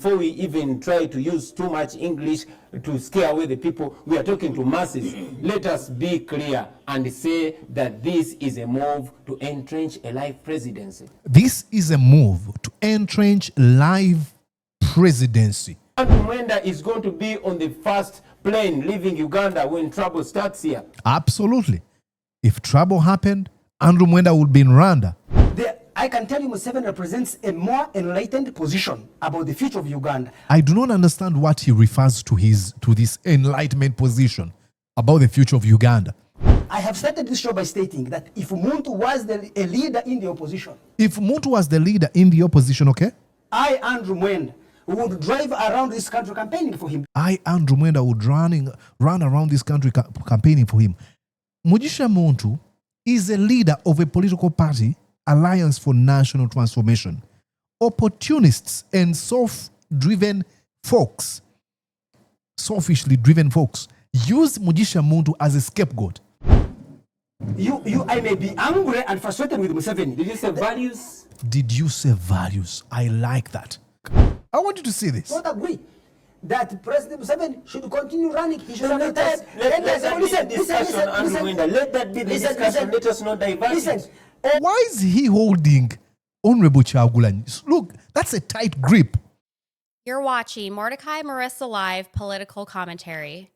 before we even try to use too much English to scare away the people, we are talking to masses. Let us be clear and say that this is a move to entrench a live presidency. This is a move to entrench live presidency. Andrew Mwenda is going to be on the first plane leaving Uganda when trouble starts here. Absolutely. If trouble happened, Andrew Mwenda would be in Rwanda. I can tell you Museveni represents a more enlightened position about the future of Uganda. I do not understand what he refers to this enlightenment position about the future of Uganda. I have started this show by stating that if Muntu was a leader in the opposition. If Muntu was the leader in the opposition, okay? I, Andrew Mwenda, would drive around this country campaigning for him. I, Andrew Mwenda, would run around this country campaigning for him. Mugisha Muntu is a leader of a political party, Alliance for National Transformation. Opportunists and selfishly driven folks use Mugisha Muntu as a scapegoat. I may be angry and frustrated with Museveni. Did you say values? Did you say values? I like that. I want you to see this. I don't agree that President Museveni should continue running. He should let that be the discussion, Andrew Mwenda. Let that be the discussion. Let us not divert. Why is he holding Honorable Kyagulanyi? Look, that's a tight grip. You're watching Mordecai Marissa Live Political Commentary.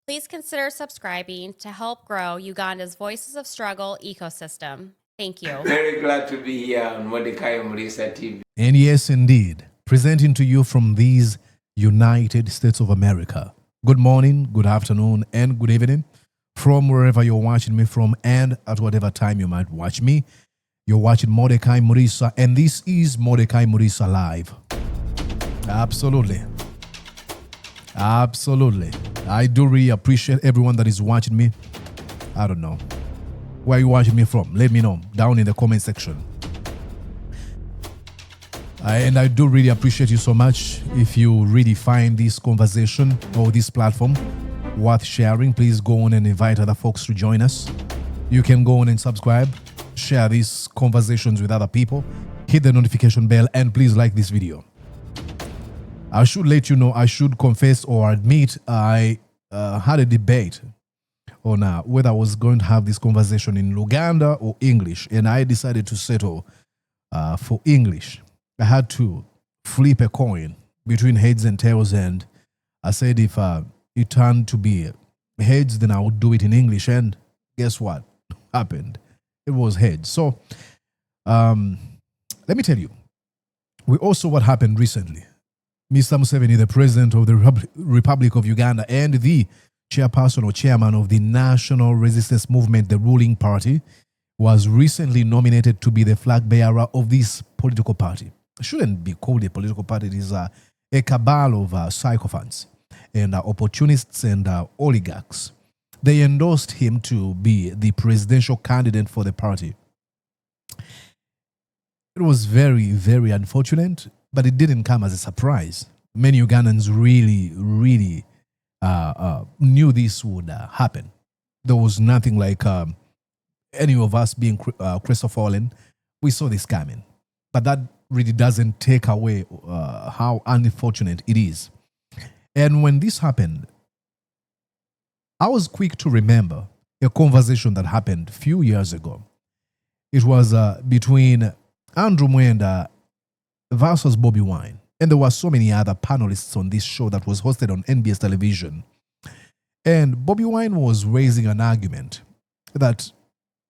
Please consider subscribing to help grow Uganda's Voices of Struggle ecosystem. Thank you. Very glad to be here on Mordecai Marissa TV. And yes, indeed, presenting to you from these United States of America. Good morning, good afternoon, and good evening from wherever you're watching me from and at whatever time you might watch me. You're watching Mordecai Marissa, and this is Mordecai Marissa Live. Absolutely. Absolutely. I do really appreciate everyone that is watching me. I don't know. Where are you watching me from? Let me know down in the comment section. And I do really appreciate you so much. If you really find this conversation or this platform worth sharing, please go on and invite other folks to join us. You can go on and subscribe, share these conversations with other people, hit the notification bell, and please like this video. I should let you know, I should confess or admit I had a debate on whether I was going to have this conversation in Luganda or English, and I decided to settle for English. I had to flip a coin between heads and tails, and I said if it turned to be heads, then I would do it in English, and guess what happened? It was heads. So let me tell you, we also what happened recently. Mr. Museveni, the president of the Republic of Uganda and the chairperson or chairman of the National Resistance Movement, the ruling party, was recently nominated to be the flag bearer of this political party. It shouldn't be called a political party. It is a cabal of sycophants and opportunists and oligarchs. They endorsed him to be the presidential candidate for the party. It was very, very unfortunate, but it didn't come as a surprise. Many Ugandans really knew this would happen. There was nothing like any of us being crestfallen. We saw this coming. But that really doesn't take away how unfortunate it is. And when this happened, I was quick to remember a conversation that happened a few years ago. It was between Andrew Mwenda versus Bobi Wine. And there were so many other panelists on this show that was hosted on NBS television. And Bobi Wine was raising an argument that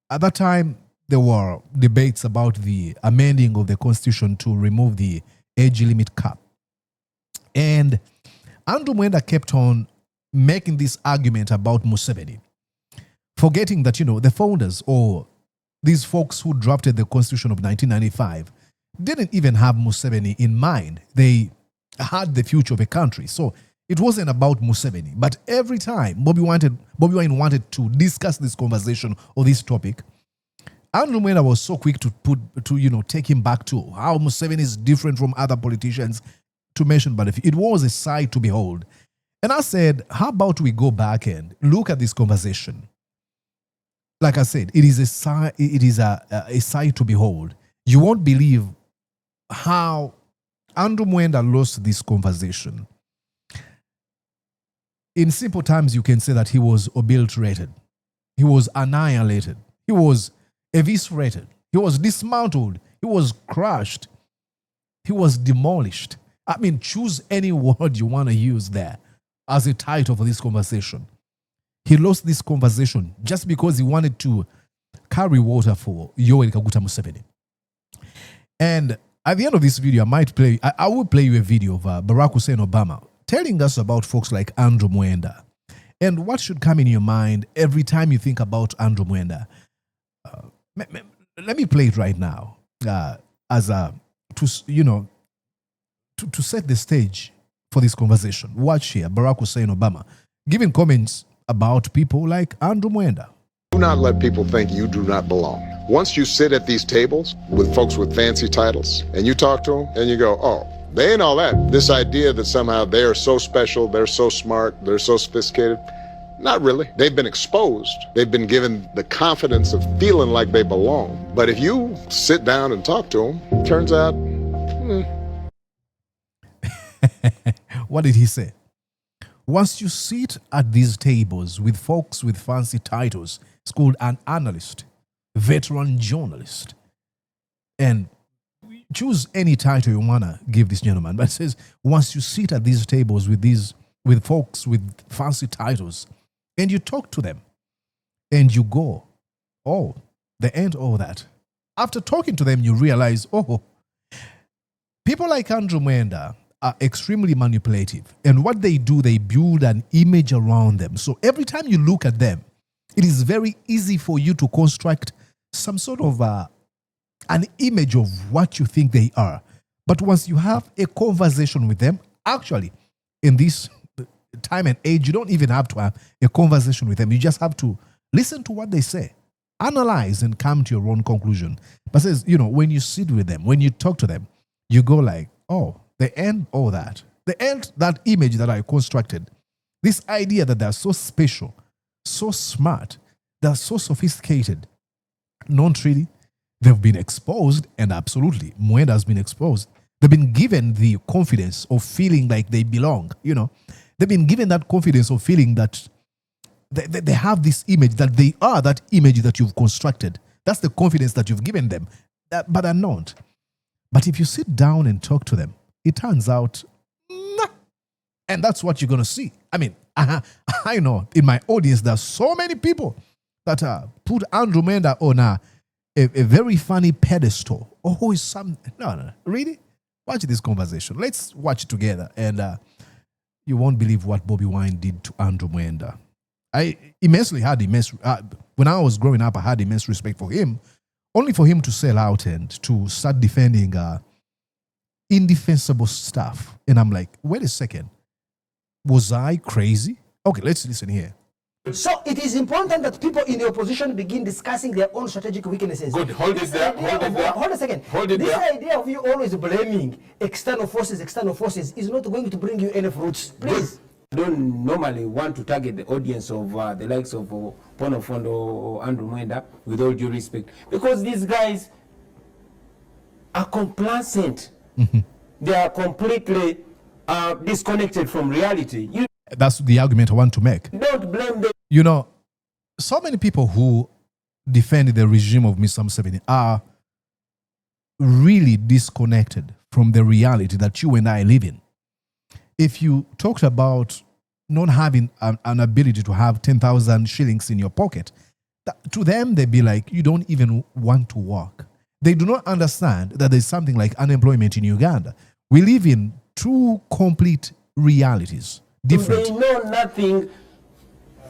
at that time there were debates about the amending of the constitution to remove the age limit cap. And Andrew Mwenda kept on making this argument about Museveni, forgetting that, the founders or these folks who drafted the constitution of 1995 didn't even have Museveni in mind. They had the future of a country. So it wasn't about Museveni. But every time Bobi Wine wanted to discuss this conversation or this topic, Andrew Mwenda was so quick to take him back to how Museveni is different from other politicians, to mention, but it was a sight to behold. And I said, how about we go back and look at this conversation? Like I said, it is a sight to behold. You won't believe how Andrew Mwenda lost this conversation, in simple terms, you can say that he was obliterated. He was annihilated. He was eviscerated. He was dismantled. He was crushed. He was demolished. I mean, choose any word you want to use there as a title for this conversation. He lost this conversation just because he wanted to carry water for Yoweri Kaguta Museveni. And at the end of this video, I will play you a video of Barack Hussein Obama telling us about folks like Andrew Mwenda and what should come in your mind every time you think about Andrew Mwenda. Let me play it right now to set the stage for this conversation. Watch here, Barack Hussein Obama giving comments about people like Andrew Mwenda. Do not let people think you do not belong. Once you sit at these tables with folks with fancy titles and you talk to them and you go, oh, they ain't all that. This idea that somehow they are so special, they're so smart, they're so sophisticated. Not really. They've been exposed. They've been given the confidence of feeling like they belong. But if you sit down and talk to them, it turns out, What did he say? Once you sit at these tables with folks with fancy titles, it's called an analyst, veteran journalist, and choose any title you want to give this gentleman. But it says, once you sit at these tables with folks with fancy titles, and you talk to them, and you go, oh, they ain't all that. After talking to them, you realize, oh, people like Andrew Mwenda are extremely manipulative. And what they do, they build an image around them. So every time you look at them, it is very easy for you to construct some sort of an image of what you think they are. But once you have a conversation with them, actually, in this time and age, you don't even have to have a conversation with them. You just have to listen to what they say, analyze, and come to your own conclusion. But says, when you sit with them, when you talk to them, you go like, oh, they end all that. They end that image that I constructed. This idea that they're so special, so smart, they're so sophisticated. Not really. They've been exposed, and absolutely, Muenda has been exposed. They've been given the confidence of feeling like they belong, They've been given that confidence of feeling that they have this image, that they are that image that you've constructed. That's the confidence that you've given them, but they're not. But if you sit down and talk to them, it turns out, nah. And that's what you're going to see. I mean, I know in my audience, there's so many people that put Andrew Mwenda on a very funny pedestal. Oh, who is some? No, really? Watch this conversation. Let's watch it together, and you won't believe what Bobi Wine did to Andrew Mwenda. I immensely had when I was growing up, I had immense respect for him, only for him to sell out and to start defending indefensible stuff. And I'm like, wait a second. Was I crazy? Okay, let's listen here. So it is important that people in the opposition begin discussing their own strategic weaknesses. Good, hold it there, hold it there. Hold a second. Hold it this there. idea of you always blaming external forces is not going to bring you any fruits. Please. I don't normally want to target the audience of the likes of Ponofondo or Andrew Mwenda, with all due respect, because these guys are complacent. They are completely disconnected from reality. That's the argument I want to make. Don't blame them. So many people who defend the regime of Mr. Museveni are really disconnected from the reality that you and I live in. If you talked about not having an ability to have 10,000 shillings in your pocket, to them, they'd be like, you don't even want to work. They do not understand that there's something like unemployment in Uganda. We live in two complete realities. Different. They know nothing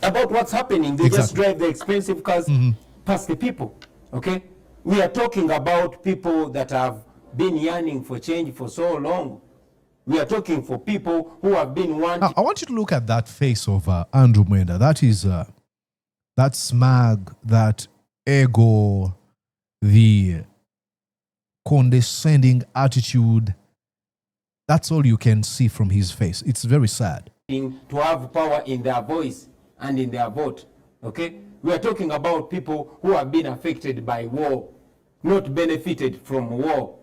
about what's happening. They just drive the expensive cars past the people. Okay? We are talking about people that have been yearning for change for so long. We are talking for people who have been wanting. I want you to look at that face of Andrew Mwenda. That is that smug, that ego, the condescending attitude. That's all you can see from his face. It's very sad. To have power in their voice and in their vote. Okay? We are talking about people who have been affected by war, not benefited from war.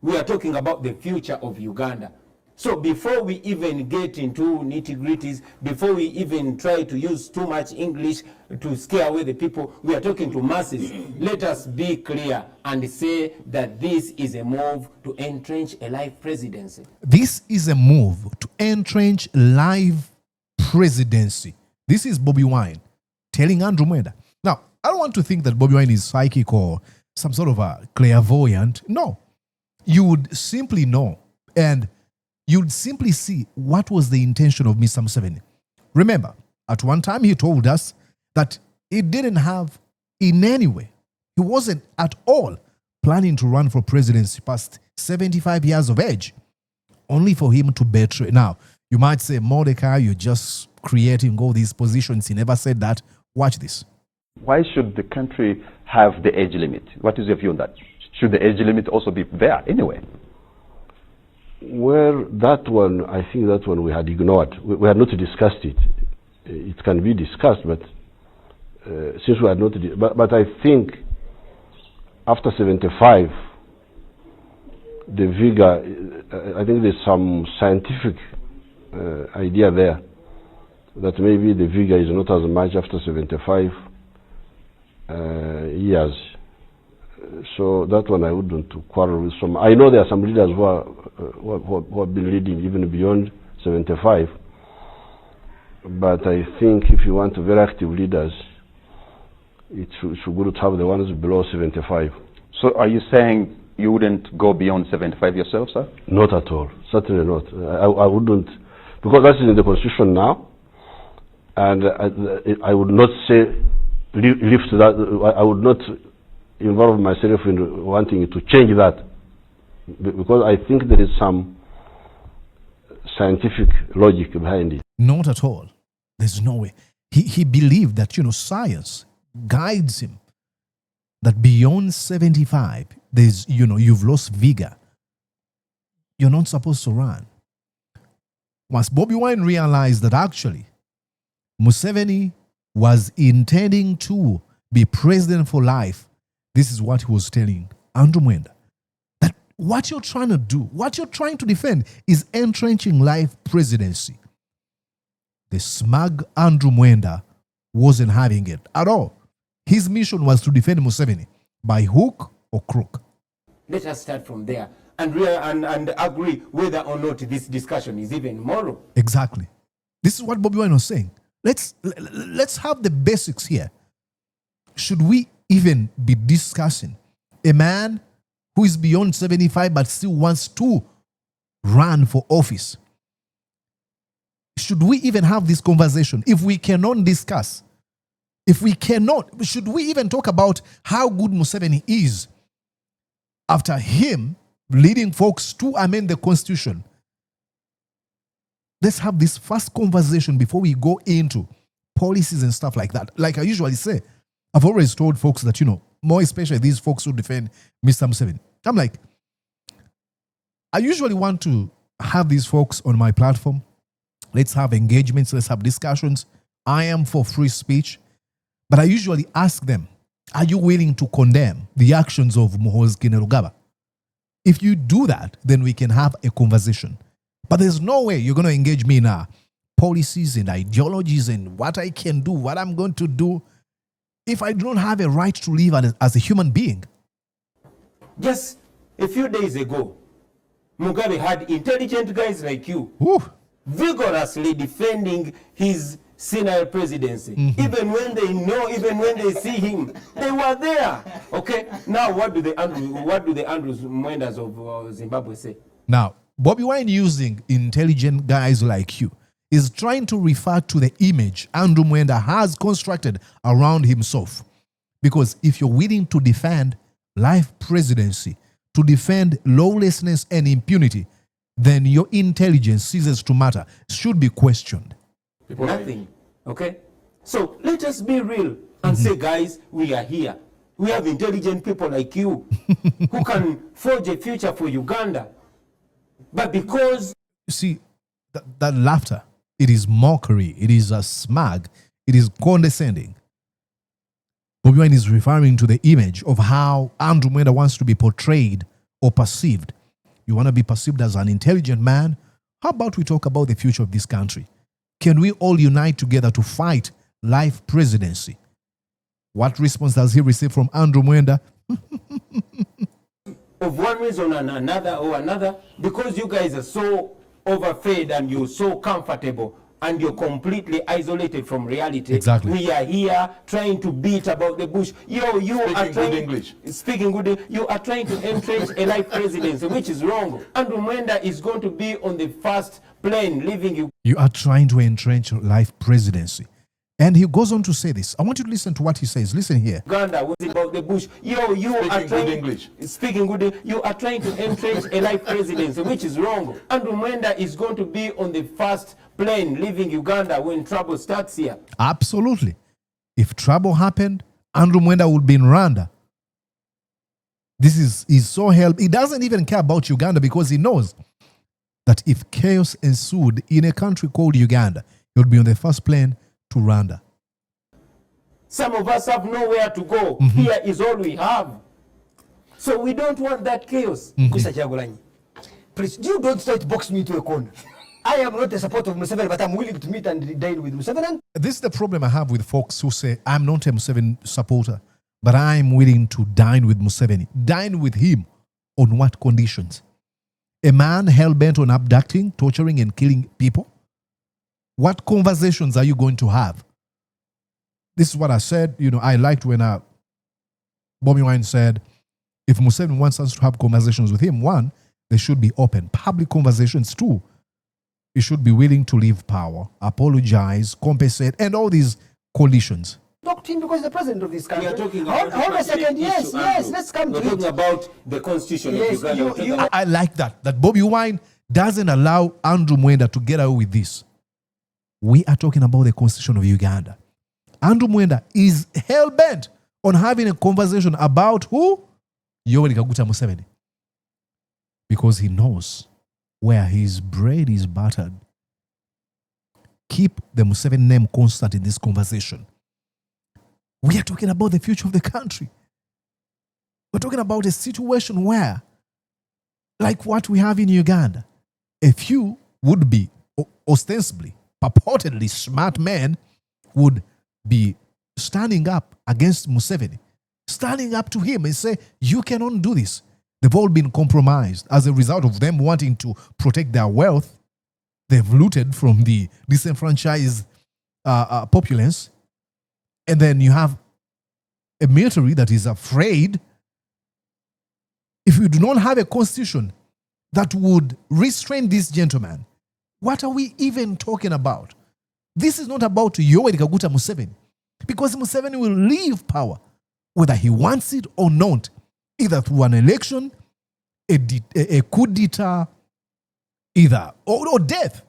we are talking about the future of Uganda. So before we even get into nitty-gritties, before we even try to use too much English to scare away the people, we are talking to masses. Let us be clear and say that this is a move to entrench a life presidency. This is a move to entrench live presidency. This is Bobi Wine telling Andrew Mwenda. Now, I don't want to think that Bobi Wine is psychic or some sort of a clairvoyant. No. You would simply know, and you'd simply see what was the intention of Mr. Museveni. Remember, at one time he told us that he didn't have in any way, he wasn't at all planning to run for presidency past 75 years of age, only for him to betray. Now, you might say, Mordecai, you're just creating all these positions. He never said that. Watch this. Why should the country have the age limit? What is your view on that? Should the age limit also be there anyway? Well, that one, I think that one we had ignored. We had not discussed it. It can be discussed, but since we had not, but I think after 75, the vigor, I think there's some scientific idea there that maybe the vigor is not as much after 75 years. So that one I wouldn't quarrel with. Some, I know there are some leaders who have been leading even beyond 75. But I think if you want very active leaders, it's good to have the ones below 75. So are you saying you wouldn't go beyond 75 yourself, sir? Not at all. Certainly not. I wouldn't, because that's in the Constitution now. And I would not say lift that. I would not involve myself in wanting to change that, because I think there is some scientific logic behind it. Not at all. There's no way. He believed that, science guides him, that beyond 75, there's, you've lost vigor. You're not supposed to run. Once Bobi Wine realized that actually Museveni was intending to be president for life, this is what he was telling Andrew Mwenda. That what you're trying to do, what you're trying to defend is entrenching life presidency. The smug Andrew Mwenda wasn't having it at all. His mission was to defend Museveni by hook or crook. Let us start from there and agree whether or not this discussion is even moral. Exactly. This is what Bobi Wine was saying. Let's have the basics here. Should we even be discussing a man who is beyond 75 but still wants to run for office? Should we even have this conversation? If we cannot discuss, should we even talk about how good Museveni is after him leading folks to amend the Constitution? Let's have this first conversation before we go into policies and stuff like that. Like I usually say, I've always told folks that, more especially these folks who defend Mr. Museveni. I'm like, I usually want to have these folks on my platform. Let's have engagements. Let's have discussions. I am for free speech. But I usually ask them, are you willing to condemn the actions of Muhoozi Kainerugaba? If you do that, then we can have a conversation. But there's no way you're going to engage me now. Policies and ideologies and what I can do, what I'm going to do, if I don't have a right to live as a human being. Just a few days ago, Mugabe had intelligent guys like you vigorously defending his senile presidency. Even when they know, even when they see him, they were there. Okay, now what do the Andrew Mwendas of Zimbabwe say? Now, Bobi Wine, using intelligent guys like you, is trying to refer to the image Andrew Mwenda has constructed around himself. Because if you're willing to defend life presidency, to defend lawlessness and impunity, then your intelligence ceases to matter, should be questioned. Nothing. Okay? So let us be real and say, guys, we are here. We have intelligent people like you who can forge a future for Uganda. But because... You see, that laughter, it is mockery, it is a smug, it is condescending. Bobi Wine is referring to the image of how Andrew Mwenda wants to be portrayed or perceived You want to be perceived as an intelligent man? How about we talk about the future of this country? Can we all unite together to fight life presidency? What response does he receive from Andrew Mwenda? Of one reason and another, because you guys are so overfed and you're so comfortable and you're completely isolated from reality. Exactly. We are here trying to beat about the bush. You are trying, speaking good, you are trying to entrench a life presidency, which is wrong. Andrew Mwenda is going to be on the first plane leaving you. You are trying to entrench life presidency. And he goes on to say this. I want you to listen to what he says. Listen here. Uganda was about the bush. You are trying, speaking good, you are trying to entrench a life presidency, which is wrong. Andrew Mwenda is going to be on the first plane leaving Uganda when trouble starts here. Absolutely. If trouble happened, Andrew Mwenda would be in Rwanda. This is so help. He doesn't even care about Uganda because he knows that if chaos ensued in a country called Uganda, he would be on the first plane to Rwanda. Some of us have nowhere to go. Here is all we have. So we don't want that chaos. Mr. Kyagulanyi, please, you don't try to box me to a corner. I am not a supporter of Museveni, but I'm willing to meet and dine with Museveni. This is the problem I have with folks who say, I'm not a Museveni supporter, but I'm willing to dine with Museveni. Dine with him on what conditions? A man hell-bent on abducting, torturing, and killing people? What conversations are you going to have? This is what I said. I liked when Bobi Wine said, if Museveni wants us to have conversations with him, one, they should be open. Public conversations, two, he should be willing to leave power, apologize, compensate, and all these conditions. Talk to him because the president of this country. We are talking about hold a second. Yes, let's come to it. We're talking about the constitution Yes, of Uganda. I like that Bobi Wine doesn't allow Andrew Mwenda to get away with this. We are talking about the constitution of Uganda. Andrew Mwenda is hell-bent on having a conversation about who? Yoweri Kaguta Museveni. Because he knows where his bread is buttered. Keep the Museveni name constant in this conversation. We are talking about the future of the country. We're talking about a situation where, like what we have in Uganda, a few would be ostensibly, purportedly smart men would be standing up against Museveni, standing up to him and say, you cannot do this. They've all been compromised as a result of them wanting to protect their wealth. They've looted from the disenfranchised populace. And then you have a military that is afraid. If we do not have a constitution that would restrain this gentleman, what are we even talking about? This is not about Yoweri Kaguta Museveni, because Museveni will leave power, whether he wants it or not, either through an election, a coup d'etat, either, or death.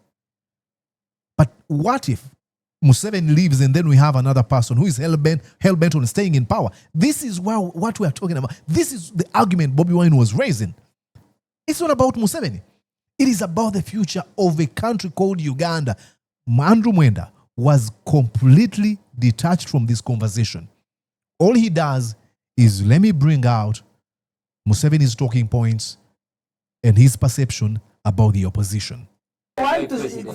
But what if Museveni leaves and then we have another person who is hell-bent on staying in power? This is what we are talking about. This is the argument Bobi Wine was raising. It's not about Museveni. It is about the future of a country called Uganda. Andrew Mwenda was completely detached from this conversation. All he does is let me bring out Museveni's talking points and his perception about the opposition.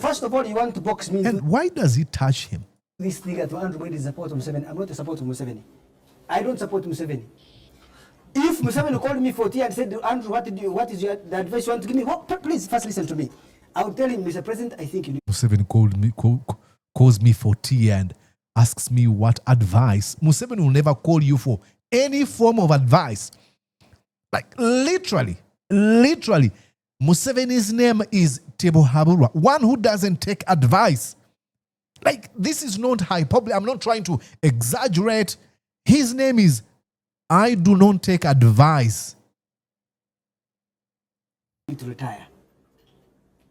First of all, you want to box me. And why does he touch him? This nigga to Andrew Mwenda is support of Museveni. I'm not a support of Museveni. I don't support Museveni. If Museveni called me for tea and said, Andrew, what is the advice you want to give me? Well, please, first listen to me. I would tell him, Mr. President, I think you need. Museveni calls me for tea and asks me what advice. Museveni will never call you for any form of advice. Like literally, Museveni's name is Tebo Haburwa, one who doesn't take advice. Like, this is not hyperbole. I'm not trying to exaggerate. His name is I do not take advice. To retire.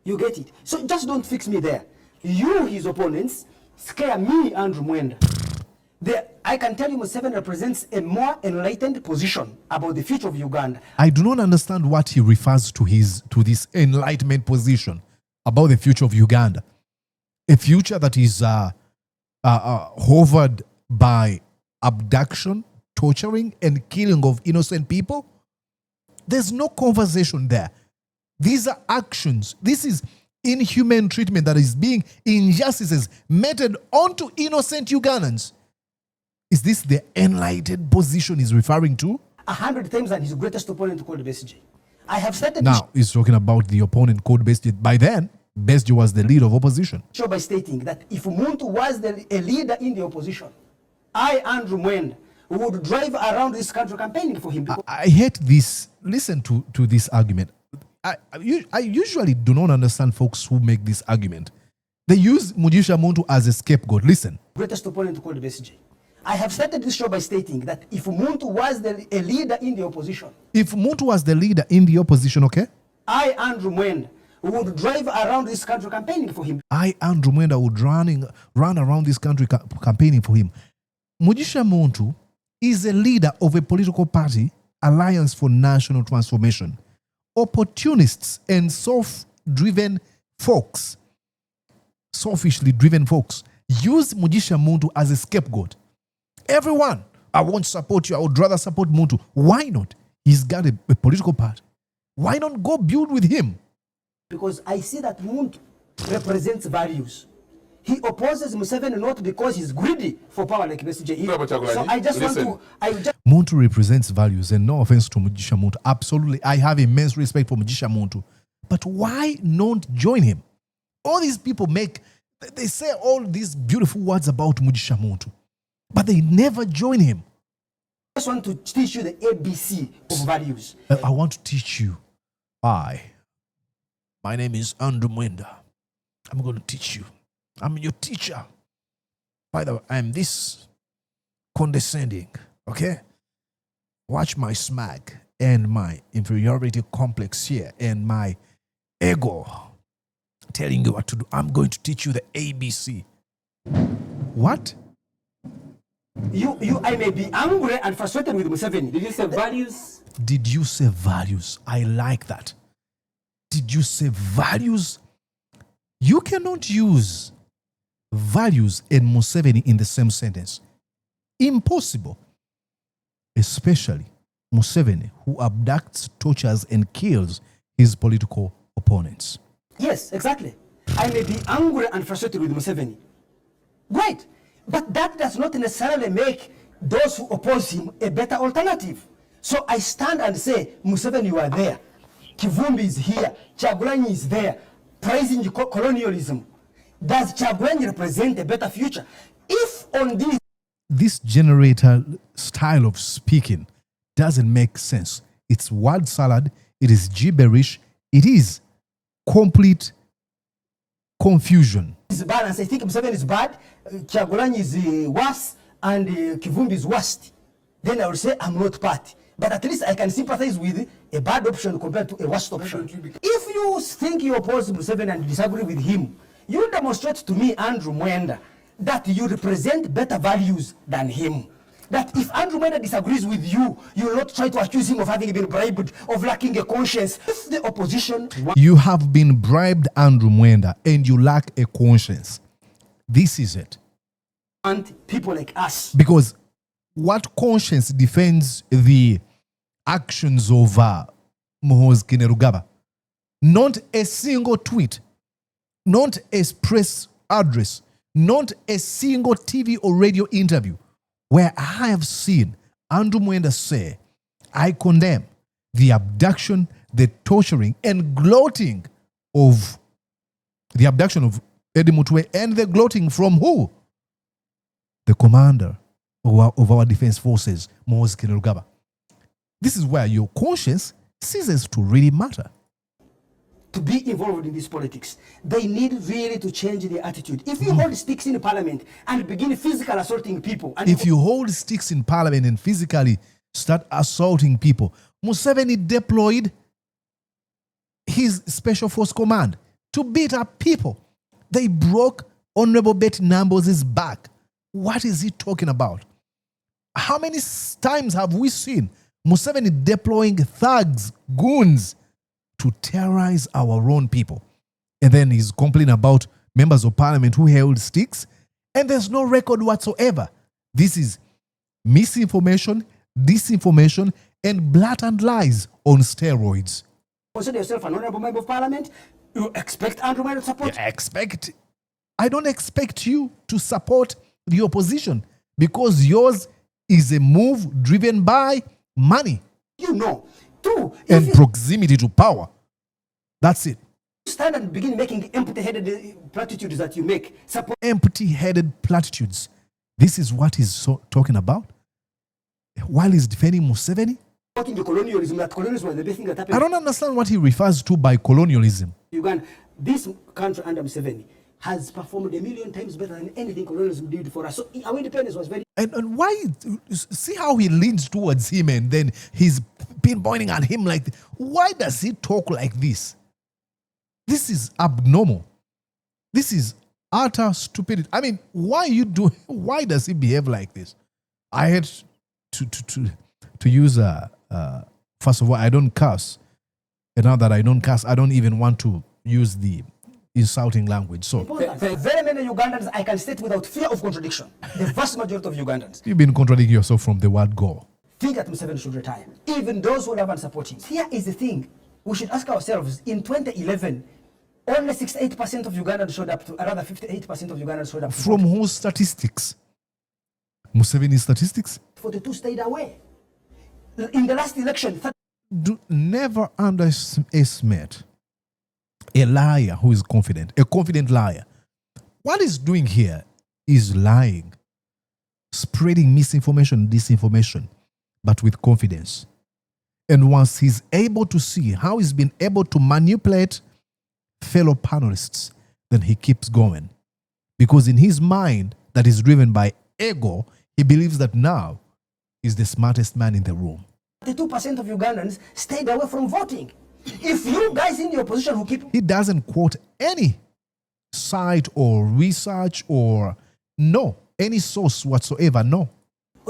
You get it? So just don't fix me there. You, his opponents, scare me, Andrew Mwenda. I can tell you Museveni represents a more enlightened position about the future of Uganda. I do not understand what he refers to this enlightenment position about the future of Uganda. A future that is hovered by abduction, torturing, and killing of innocent people. There's no conversation there. These are actions. This is inhuman treatment that is being injustices meted onto innocent Ugandans. Is this the enlightened position he's referring to? 100 times than his greatest opponent called Besigye. I have started Now, he's talking about the opponent called Besigye. By then, Besigye was the leader of opposition. the show by stating that if Muntu was a leader in the opposition, I, Andrew Mwenda, would drive around this country campaigning for him. I hate this. Listen to this argument. I usually do not understand folks who make this argument. They use Mugisha Muntu as a scapegoat. Listen. Greatest opponent called Besigye. I have started this show by stating that if Muntu was a leader in the opposition, If Muntu was the leader in the opposition, okay? I, Andrew Mwenda, would drive around this country campaigning for him. I, Andrew Mwenda, would run around this country campaigning for him. Mugisha Muntu is a leader of a political party, Alliance for National Transformation. Opportunists and selfishly driven folks, use Mugisha Muntu as a scapegoat. Everyone, I won't support you. I would rather support Muntu. Why not? He's got a political party. Why not go build with him? Because I see that Muntu represents values. He opposes Museveni not because he's greedy for power like Besigye. So I just want to... Muntu represents values, and no offense to Mugisha Muntu. Absolutely, I have immense respect for Mugisha Muntu. But why not join him? All these people they say all these beautiful words about Mugisha Muntu, but they never join him. I just want to teach you the ABC of values. I want to teach you. My name is Andrew Mwenda. I'm going to teach you. I'm your teacher. By the way, I'm this condescending, okay? Watch my smack and my inferiority complex here and my ego telling you what to do. I'm going to teach you the ABC. What? I may be angry and frustrated with Museveni. Did you say values? Did you say values? I like that. Did you say values? You cannot use values and Museveni in the same sentence. Impossible. Especially Museveni, who abducts, tortures, and kills his political opponents. Yes, exactly. I may be angry and frustrated with Museveni. Great. But that does not necessarily make those who oppose him a better alternative. So I stand and say, Museveni, you are there. Kivumbi is here. Kyagulanyi is there. Praising colonialism. Does Kyagulanyi represent a better future? If on this generator style of speaking doesn't make sense. It's word salad. It is gibberish. It is complete confusion. Is bad, and I think Museveni is bad, Kyagulanyi is worse, and Kivumbi is worst. Then I will say I'm not part. But at least I can sympathize with a bad option compared to a worst option. If you think you oppose Museveni and disagree with him, you demonstrate to me, Andrew Mwenda, that you represent better values than him. That if Andrew Mwenda disagrees with you, you will not try to accuse him of having been bribed, of lacking a conscience. If the opposition... You have been bribed, Andrew Mwenda, and you lack a conscience. This is it. And people like us. Because what conscience defends the actions of Muhoozi Kainerugaba? Not a single tweet, not a press address, not a single TV or radio interview where I have seen Andrew Mwenda say, I condemn the abduction, the torturing, and gloating of the abduction of Eddie Mutwe, and the gloating from who? The commander of our defense forces, Muhoozi Kainerugaba. This is where your conscience ceases to really matter. To be involved in this politics, they need really to change their attitude. If you hold sticks in parliament and begin physical assaulting people... And if you hold sticks in parliament and physically start assaulting people, Museveni deployed his Special Force Command to beat up people. They broke Honorable Betty Nambos' back. What is he talking about? How many times have we seen Museveni deploying thugs, goons, to terrorize our own people? And then he's complaining about members of parliament who held sticks, and there's no record whatsoever. This is misinformation, disinformation, and blatant lies on steroids. Consider yourself an honorable member of parliament. You expect Andrew Mwenda to support? I don't expect you to support the opposition because yours is a move driven by money. You know. Two, and proximity to power. That's it. Stand and begin making empty-headed platitudes that you make. Empty-headed platitudes. This is what he's talking about. While he's defending Museveni. The colonialism, that colonialism was the best thing that happened. I don't understand what he refers to by colonialism. Uganda, this country under Museveni has performed 1,000,000 times better than anything colonialism did for us. So our independence was very... And why, see how he leans towards him and then he's pinpointing at him like, why does he talk like this? This is abnormal. This is utter stupidity. I mean, why does he behave like this? I had to use, first of all, I don't curse. And now that I don't curse, I don't even want to use the insulting language. So very many Ugandans, I can state without fear of contradiction, the vast majority of Ugandans. You've been contradicting yourself from the word go. Think that Museveni should retire. Even those who haven't supported him. Here is the thing. We should ask ourselves, in 2011, only 68% of Ugandans showed up to, rather 58% of Ugandans showed up. From whose statistics? Museveni's statistics? 42 stayed away. In the last election... Do never underestimate a liar who is confident, a confident liar. What he's doing here is lying, spreading misinformation, disinformation, but with confidence. And once he's able to see how he's been able to manipulate fellow panelists, then he keeps going. Because in his mind that is driven by ego, he believes that now he's the smartest man in the room. 32% of Ugandans stayed away from voting. If you guys in the opposition who keep... He doesn't quote any site or research or any source whatsoever, no.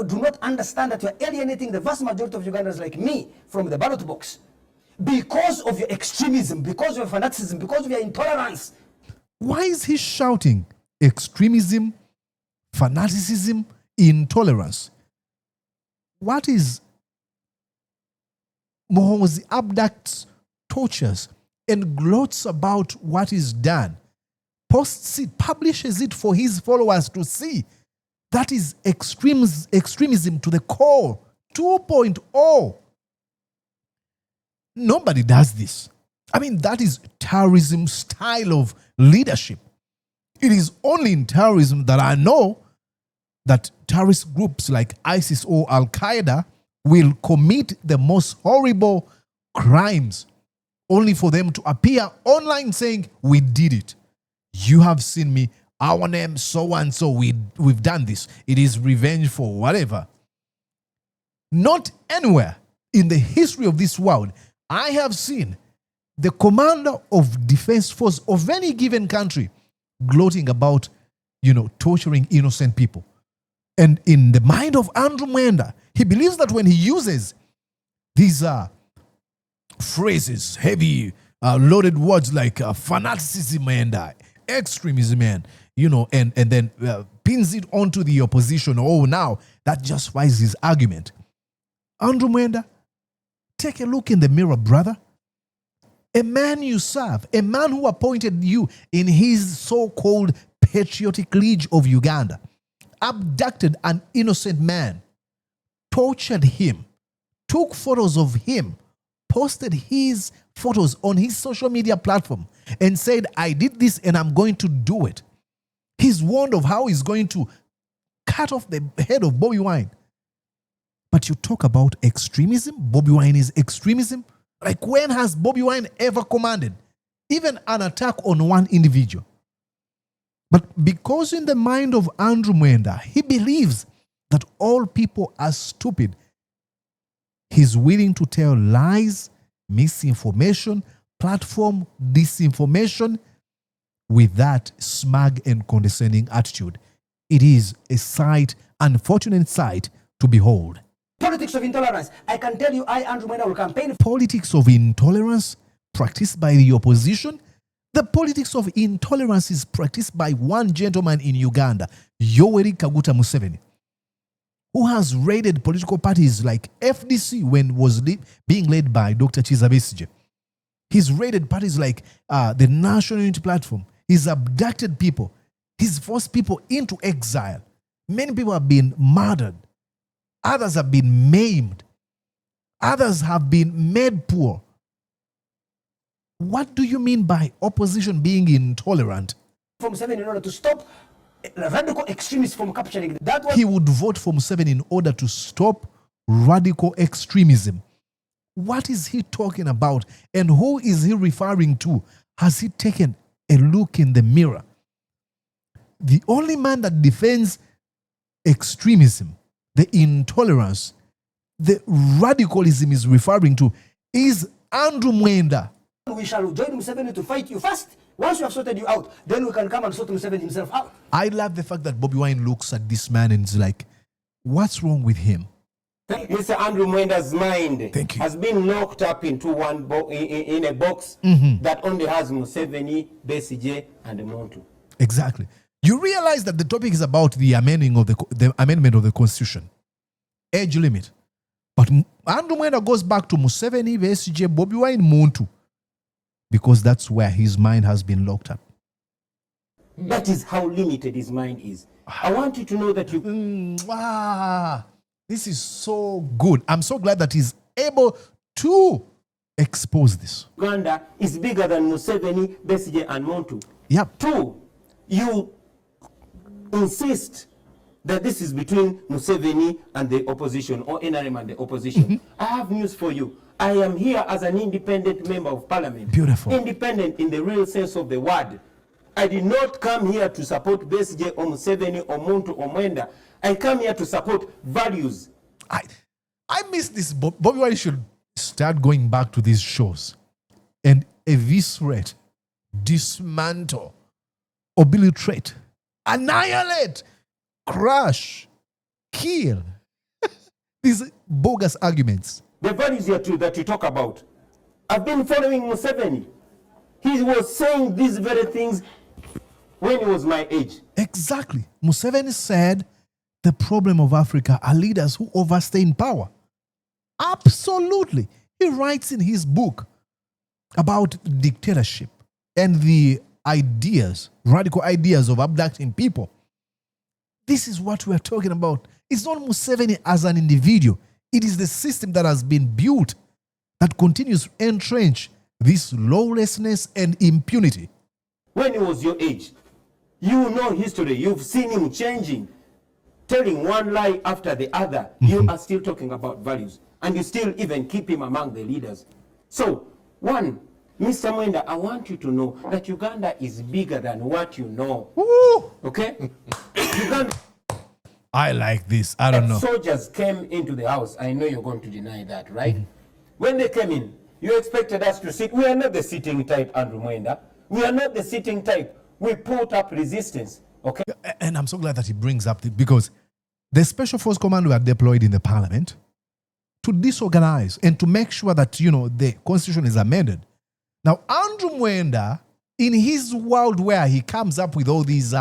Do not understand that you are alienating the vast majority of Ugandans like me from the ballot box. Because of your extremism, because of your fanaticism, because of your intolerance. Why is he shouting extremism, fanaticism, intolerance? What is Mohozi abducts, tortures, and gloats about what is done, posts it, publishes it for his followers to see? That is extremism to the core, 2.0. Nobody does this. I mean, that is terrorism style of leadership. It is only in terrorism that I know that terrorist groups like ISIS or Al-Qaeda will commit the most horrible crimes only for them to appear online saying, we did it. You have seen me, our name, so and so, we've done this. It is revenge for whatever. Not anywhere in the history of this world I have seen the commander of defense force of any given country gloating about, torturing innocent people. And in the mind of Andrew Mwenda, he believes that when he uses these phrases, heavy, loaded words like fanaticism and extremism, and then pins it onto the opposition, now that justifies his argument. Andrew Mwenda, take a look in the mirror, brother. A man you serve, a man who appointed you in his so-called patriotic League of Uganda, abducted an innocent man, tortured him, took photos of him, posted his photos on his social media platform and said, I did this and I'm going to do it. He's warned of how he's going to cut off the head of Bobi Wine. But you talk about extremism? Bobi Wine is extremism? Like, when has Bobi Wine ever commanded even an attack on one individual? But because in the mind of Andrew Mwenda, he believes that all people are stupid, he's willing to tell lies, misinformation, platform disinformation with that smug and condescending attitude. It is a sight, unfortunate sight to behold. Politics of intolerance. I can tell you, Andrew Mwenda, will campaign. Politics of intolerance practiced by the opposition. The politics of intolerance is practiced by one gentleman in Uganda, Yoweri Kaguta Museveni, who has raided political parties like FDC when it was being led by Dr. Kizza Besigye. He's raided parties like the National Unity Platform. He's abducted people. He's forced people into exile. Many people have been murdered. Others have been maimed. Others have been made poor. What do you mean by opposition being intolerant? For Museveni in order to stop radical extremists from capturing that one. He would vote for Museveni in order to stop radical extremism. What is he talking about? And who is he referring to? Has he taken a look in the mirror? The only man that defends extremism, the intolerance, the radicalism is referring to is Andrew Mwenda. We shall join Museveni to fight you first. Once we have sorted you out, then we can come and sort Museveni himself out. I love the fact that Bobi Wine looks at this man and is like, what's wrong with him? Mr. Andrew Mwenda's mind Thank you. has been locked up into in a box that only has Museveni, Besigye, and Montu. Exactly. You realize that the topic is about the amending of the amendment of the Constitution, age limit. But Andrew Mwenda goes back to Museveni, Besigye, Bobi Wine, Montu, because that's where his mind has been locked up. That is how limited his mind is. I want you to know that you... This is so good. I'm so glad that he's able to expose this. Uganda is bigger than Museveni, Besigye, and Montu. Yep. 2, you insist that this is between Museveni and the opposition, or NRM and the opposition. I have news for you. I am here as an independent member of parliament. Beautiful. Independent in the real sense of the word. I did not come here to support Besigye or Museveni or Montu or Muenda. I come here to support values. I miss this. Bobi Wine should start going back to these shows and eviscerate, dismantle, obliterate, annihilate, crush, kill these bogus arguments. The values here too that you talk about. I've been following Museveni. He was saying these very things when he was my age. Exactly. Museveni said the problem of Africa are leaders who overstay in power. Absolutely. He writes in his book about dictatorship and the ideas, radical ideas of abducting people. This is what we are talking about. It's not Museveni as an individual. It is the system that has been built that continues to entrench this lawlessness and impunity. When he was your age, you know history. You've seen him changing, telling one lie after the other. You are still talking about values, and you still even keep him among the leaders. So, one, Mr. Mwenda, I want you to know that Uganda is bigger than what you know. Woo! Okay? Uganda. I like this. I don't know. Soldiers came into the house. I know you're going to deny that, right? When they came in, you expected us to sit. We are not the sitting type, Andrew Mwenda. We are not the sitting type. We put up resistance, okay? And I'm so glad that he brings up because the Special Force Command were deployed in the parliament to disorganize and to make sure that, the constitution is amended. Now, Andrew Mwenda, in his world where he comes up with all these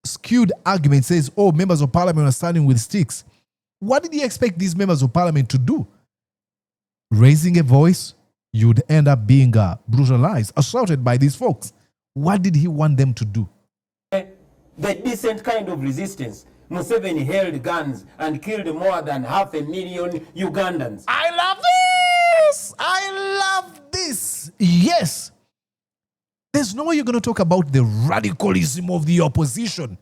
skewed arguments, says, oh, members of parliament are standing with sticks. What did he expect these members of parliament to do? Raising a voice, you'd end up being brutalized, assaulted by these folks. What did he want them to do? The decent kind of resistance. Museveni held guns and killed more than 500,000 Ugandans. I love this! I love this! Yes! There's no way you're going to talk about the radicalism of the opposition,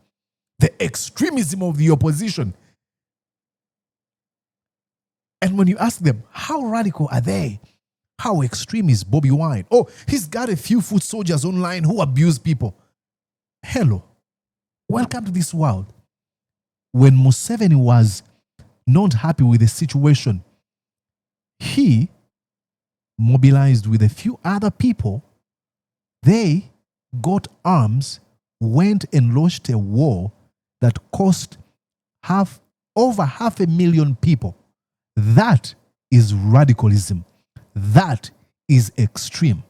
the extremism of the opposition. And when you ask them, how radical are they? How extreme is Bobi Wine? Oh, he's got a few foot soldiers online who abuse people. Hello. Welcome to this world. When Museveni was not happy with the situation, he mobilized with a few other people. They got arms, went and launched a war that cost over 500,000 people. That is radicalism. That is extreme.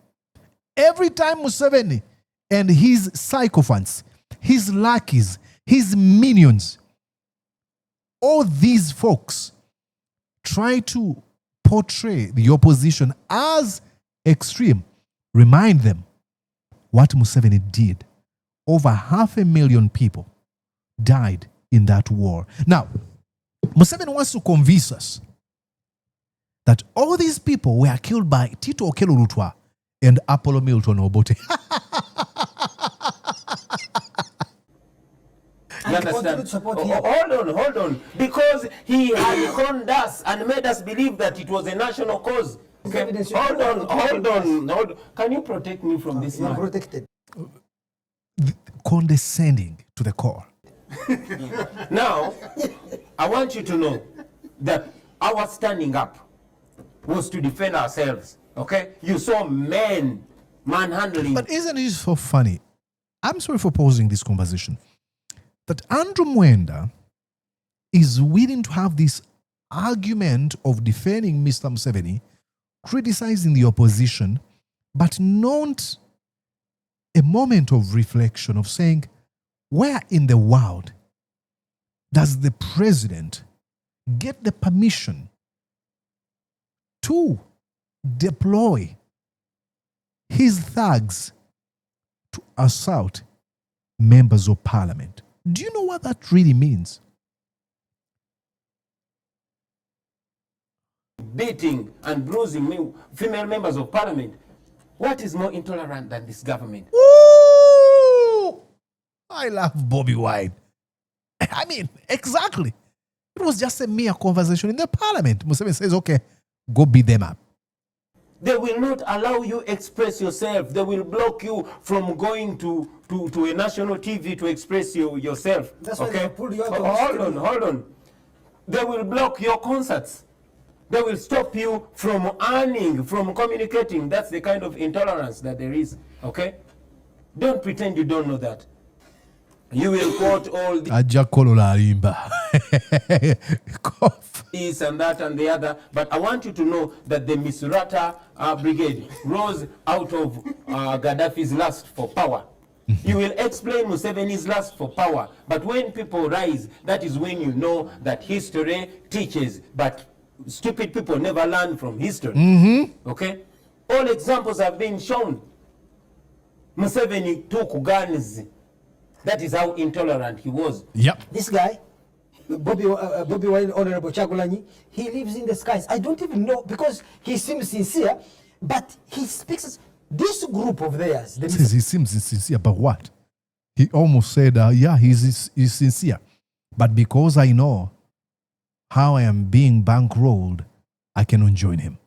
Every time Museveni and his sycophants, his lackeys, his minions, all these folks try to portray the opposition as extreme. Remind them what Museveni did. Over 500,000 people died in that war. Now, Museveni wants to convince us that all these people were killed by Tito Okello Lutwa and Apollo Milton Obote. You understand? Hold on. Because he had conned us and made us believe that it was a national cause. Okay? Hold on. Can you protect me from this man? Protected. Condescending to the core. Now, I want you to know that our standing up was to defend ourselves. Okay? You saw men manhandling. But isn't it so funny? I'm sorry for pausing this conversation. That Andrew Mwenda is willing to have this argument of defending Mr. Museveni, criticizing the opposition, but not a moment of reflection of saying, where in the world does the president get the permission to deploy his thugs to assault members of parliament? Do you know what that really means? Beating and bruising female members of parliament. What is more intolerant than this government? Ooh, I love Bobi Wine. I mean, exactly. It was just a mere conversation in the parliament. Museveni says, okay, go beat them up. They will not allow you express yourself. They will block you from going to a national TV to express yourself. That's why they pulled you out of Hold on. They will block your concerts. They will stop you from earning, from communicating. That's the kind of intolerance that there is. Okay? Don't pretend you don't know that. You will quote all the this and that and the other, but I want you to know that the Misrata brigade rose out of Gaddafi's lust for power. You will explain Museveni's lust for power, but when people rise, that is when you know that history teaches, but stupid people never learn from history. Okay? All examples have been shown. Museveni took guns. That is how intolerant he was. Yep. This guy, Bobi Wine, Honorable Chagulanyi, he lives in the skies. I don't even know, because he seems sincere, but he speaks, this group of theirs. He seems sincere, but what? He almost said, yeah, he's sincere. But because I know how I am being bankrolled, I cannot join him.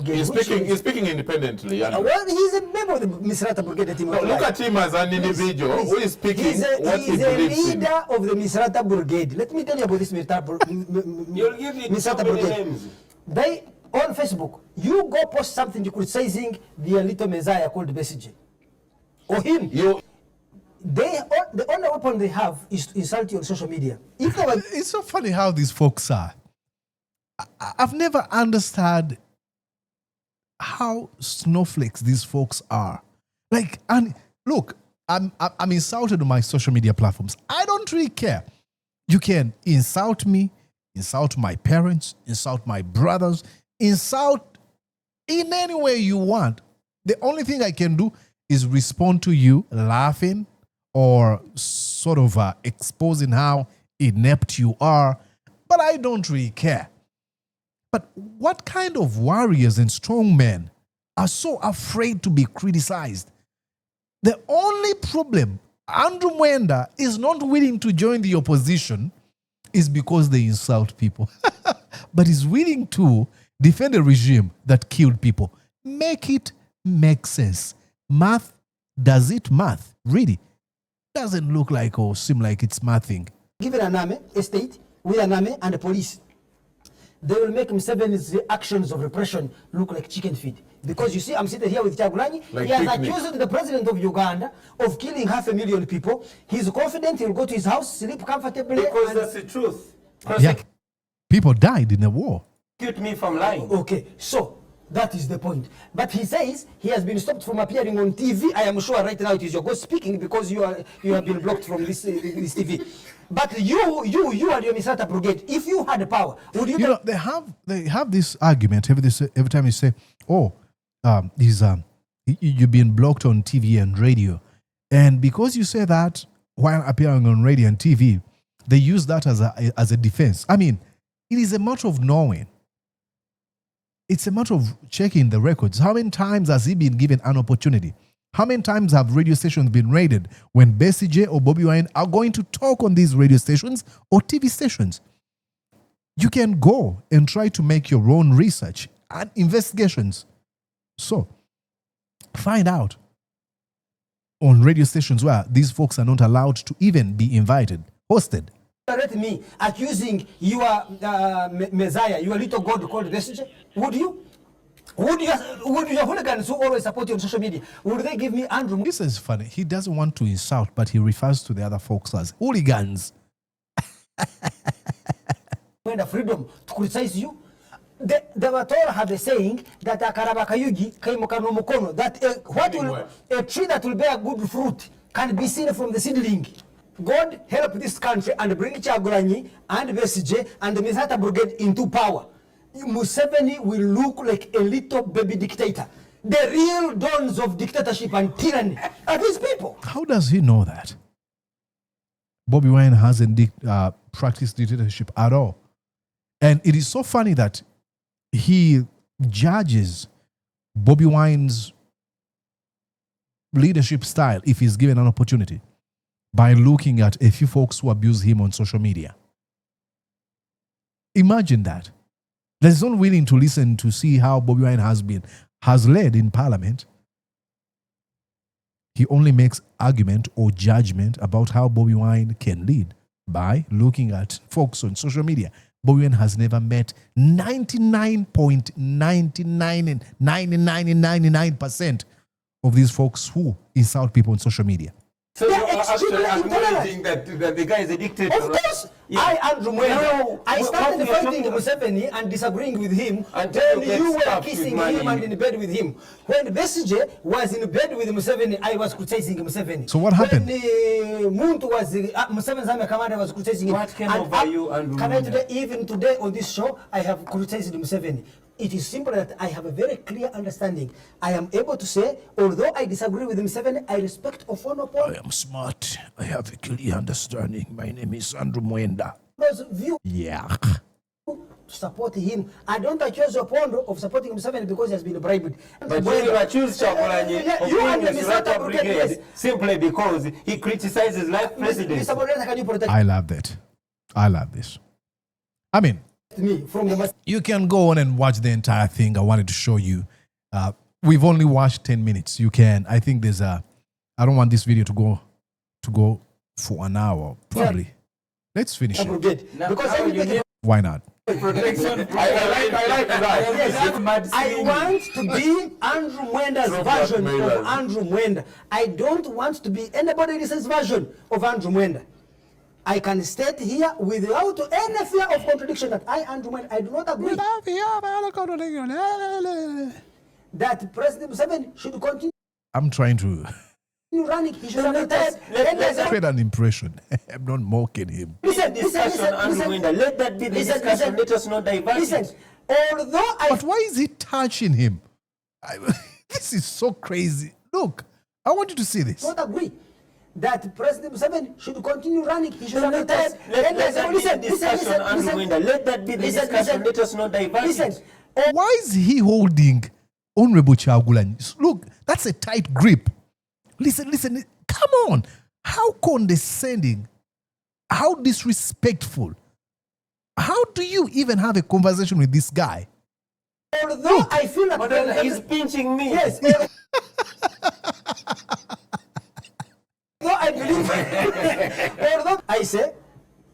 He's speaking independently. Well, he's a member of the Misrata Brigade. No, look at him as an individual who is speaking what he believes in. He's a leader of the Misrata Brigade. Let me tell you about this Misrata Brigade. Names. They, on Facebook, you go post something criticizing the little messiah called Besige. Or him. The only weapon they have is to insult you on social media. It's so funny how these folks are. I've never understood how snowflakes these folks are. Like, and look, I'm insulted on my social media platforms. I don't really care. You can insult me, insult my parents, insult my brothers, insult in any way you want. The only thing I can do is respond to you laughing or sort of exposing how inept you are, but I don't really care. But what kind of warriors and strong men are so afraid to be criticized? The only problem Andrew Mwenda is not willing to join the opposition is because they insult people. But he's willing to defend a regime that killed people. Make it make sense. Math, does it math? Really? Doesn't look like or seem like it's mathing. Given an army, a state, with an army and a police, they will make Museveni's actions of repression look like chicken feed. Because you see, I'm sitting here with Chagulanyi. He has accused the president of Uganda of killing 500,000 people. He's confident he'll go to his house, sleep comfortably. Because that's the truth. Yeah. People died in the war. Prosecute me from lying. Okay, so that is the point. But he says he has been stopped from appearing on TV. I am sure right now it is your ghost speaking because you have been blocked from this TV. But you are your Misrata Brigade. If you had the power, would you? You know, they have this argument every time you say, "Oh, you've been blocked on TV and radio. And because you say that while appearing on radio and TV, they use that as a defense. I mean, it is a matter of knowing. It's a matter of checking the records. How many times has he been given an opportunity? How many times have radio stations been raided when Bessie J or Bobi Wine are going to talk on these radio stations or TV stations? You can go and try to make your own research and investigations. So, find out on radio stations where these folks are not allowed to even be invited, hosted. Me accusing your Messiah, your little God called Bessie J? Would you? Would your hooligans who always support you on social media, would they give me Andrew? This is funny. He doesn't want to insult, but he refers to the other folks as hooligans. When the freedom to criticize you, the Watora have a saying that Akarabakayugi kaimokano mukono, that a tree that will bear good fruit can be seen from the seedling. God help this country and bring Kyagulanyi and Bessie J and the Misata Brigade into power. Museveni will look like a little baby dictator. The real dawns of dictatorship and tyranny are these people. How does he know that? Bobi Wine hasn't practiced dictatorship at all. And it is so funny that he judges Bobi Wine's leadership style, if he's given an opportunity, by looking at a few folks who abuse him on social media. Imagine that. There's not willing to listen to see how Bobi Wine has led in parliament. He only makes argument or judgment about how Bobi Wine can lead by looking at folks on social media. Bobi Wine has never met 99.99% of these folks who insult people on social media. So you are actually acknowledging that the guy is a dictator. Of course, yeah. I, Andrew Mwenda, I started fighting Museveni and disagreeing with him when you were kissing him and in bed with him. When Bessie J was in bed with Museveni, I was criticizing Museveni. So what happened? When Muntu was, Museveni's army commander was criticizing him. What came over you, Andrew Mwenda? Even today on this show, I have criticized Museveni. It is simple that I have a very clear understanding. I am able to say, although I disagree with Museveni, I respect Ofonopo. I am smart. I have a clear understanding. My name is Andrew Mwenda. View yeah. To support him. I don't accuse Opondo of supporting Museveni because he has been bribed. But you accuse Kyagulanyi of being a Misata Brigade simply because he criticizes life presidency. I love that. I love this. I mean, you can go on and watch the entire thing. I wanted to show you. We've only watched 10 minutes. You can. I think there's I don't want this video to go for an hour. Probably. Let's finish it. Because why not? I want to be Andrew Mwenda's version of Andrew Mwenda. I don't want to be anybody else's version of Andrew Mwenda. I can state here without any fear of contradiction that I, Andrew Mwenda, I do not agree that President Museveni should continue. I'm trying to running. He should have create an impression. I'm not mocking him. Listen, Andrew Mwenda. Let that be the discussion. Let us not divert. Listen, although but why is he touching him? This is so crazy. Look, I want you to see this. I don't agree that President Museveni should continue running. He should have Let that be the discussion, Andrew Mwenda. Let that be the discussion. Let us not divert. Why is he holding Honorable Kyagulanyi? Look, that's a tight grip. Listen, come on. How condescending, how disrespectful. How do you even have a conversation with this guy? Although I feel like he's pinching me. Yes. Although I believe, although I say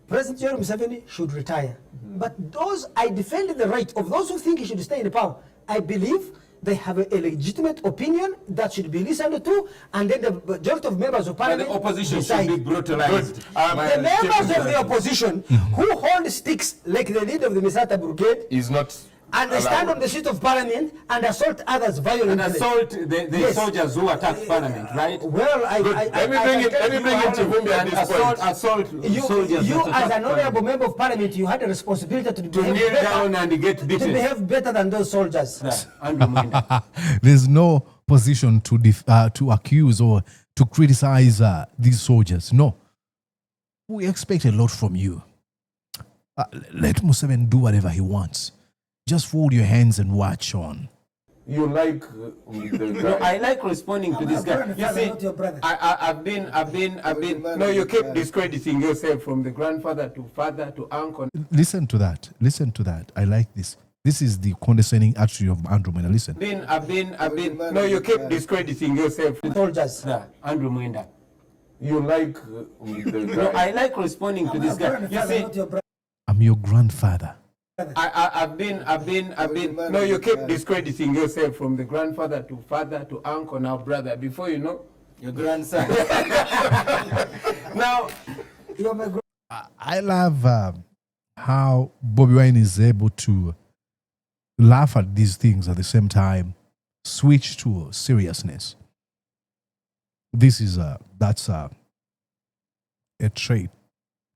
President Yoweri Museveni should retire. But those, I defend the right of those who think he should stay in the power. I believe they have a legitimate opinion that should be listened to, and then the majority of members of parliament the opposition decide. should be brutalized. The members of the opposition who hold sticks like the leader of the Misata Brigade is not and they stand on the street of parliament and assault others violently. And assault the Yes. soldiers who attacked parliament, right? Well, Let me bring in Chivumbi at this point. Assault soldiers. You that as attacked an honorable parliament. member of parliament, you had a responsibility to To behave kneel better, down and get to beaten. behave better than those soldiers. Andrew Mwenda. There's no position to accuse or to criticize these soldiers. No. We expect a lot from you. Let Museveni do whatever he wants. Just fold your hands and watch on. You like the No, guy. I like responding to this guy. You see, not your brother. I've been. No, you keep discrediting yourself from the grandfather to father to uncle. Listen to that. Listen to that. I like this. This is the condescending attitude of Andrew Mwenda. Listen. I've been. No, you keep discrediting yourself. Soldiers. Andrew Mwenda. You like the No, guy. I like responding to this guy. You see, Not your brother. I'm your grandfather. I've been. No, you keep discrediting yourself from the grandfather to father to uncle, now brother. Before you know, your grandson. Now, You're my I love how Bobi Wine is able to laugh at these things at the same time, switch to seriousness. This is that's a trait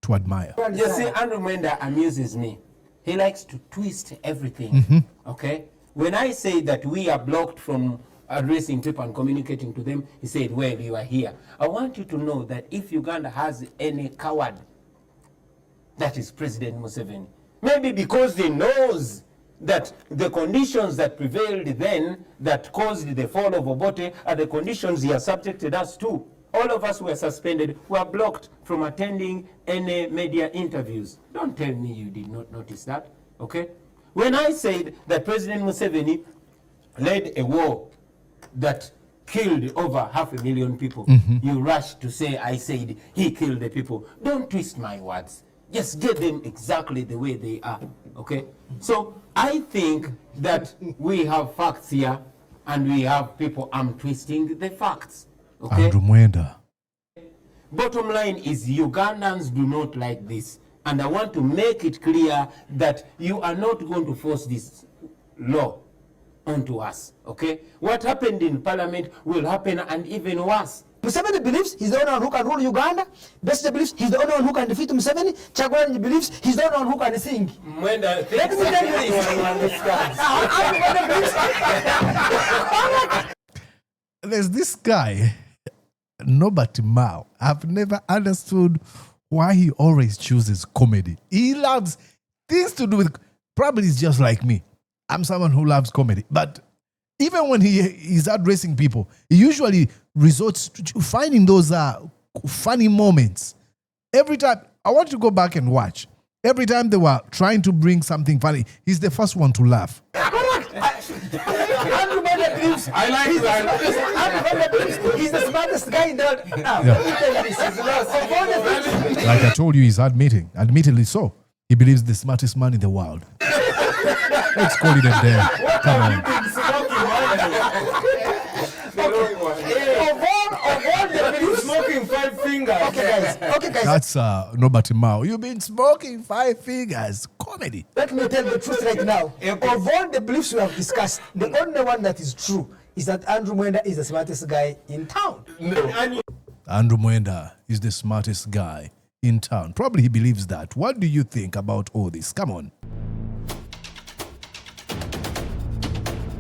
to admire. you see, Andrew Mwenda amuses me. He likes to twist everything. Okay? When I say that we are blocked from addressing people and communicating to them, he said, well, you are here. I want you to know that if Uganda has any coward, that is President Museveni. Maybe because he knows that the conditions that prevailed then that caused the fall of Obote are the conditions he has subjected us to. All of us were suspended, were blocked from attending any media interviews. Don't tell me you did not notice that, okay? When I said that President Museveni led a war that killed over 500,000 people, you rushed to say I said he killed the people. Don't twist my words. Just get them exactly the way they are, okay? So I think that we have facts here and we have people twisting the facts, okay? Andrew Mwenda. Bottom line is Ugandans do not like this. And I want to make it clear that you are not going to force this law onto us, okay? What happened in parliament will happen and even worse. Museveni believes he's the only one who can rule Uganda. Bestie believes he's the only one who can defeat Museveni. Chagwani believes he's the only one who can sing. Mwenda, Let me tell you this. There's this guy, Nobati Mao. I've never understood why he always chooses comedy. He loves things to do with, probably he's just like me. I'm someone who loves comedy. But even when he is addressing people, he usually resorts to finding those funny moments. Every time, I want to go back and watch. Every time they were trying to bring something funny, he's the first one to laugh. Andrew Mwenda believes I like that. Andrew Mwenda believes he's the smartest guy in the world. Like I told you, he's admittedly so. He believes the smartest man in the world. Let's call it a day. Come on. Smoking 5 fingers. Okay, guys. That's Nobati Mao. You've been smoking 5 fingers. Comedy. Let me tell the truth right now. Of all the beliefs we have discussed, the only one that is true is that Andrew Mwenda is the smartest guy in town. Andrew Mwenda is the smartest guy in town. Probably he believes that. What do you think about all this? Come on.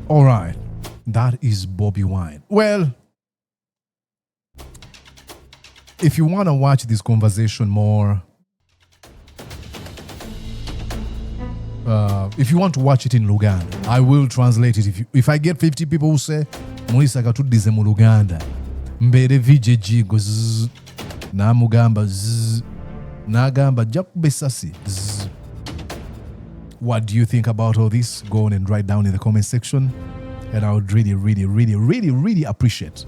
All right. That is Bobi Wine. Well, if you want to watch this conversation more, if you want to watch it in Luganda, I will translate it. If I get 50 people who say, Mulisa katudize mu Luganda, mbere vije jigo zzz, na mugamba zzz, na gamba jakubesasi zzz. What do you think about all this? Go on and write down in the comment section. And I would really, really, really, really, really appreciate.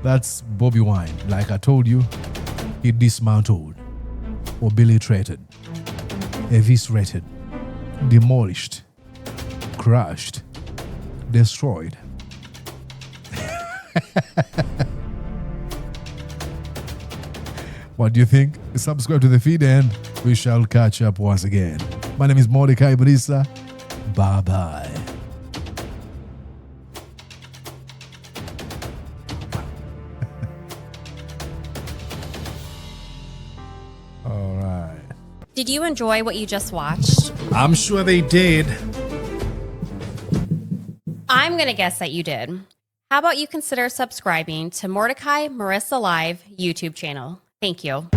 That's Bobi Wine. Like I told you, he dismantled, obliterated, eviscerated, demolished, crushed, destroyed. What do you think? Subscribe to the feed and We shall catch up once again. My name is Mordecai Barisa. Bye-bye. All right. Did you enjoy what you just watched? I'm sure they did. I'm going to guess that you did. How about you consider subscribing to Mordecai Marissa Live YouTube channel? Thank you.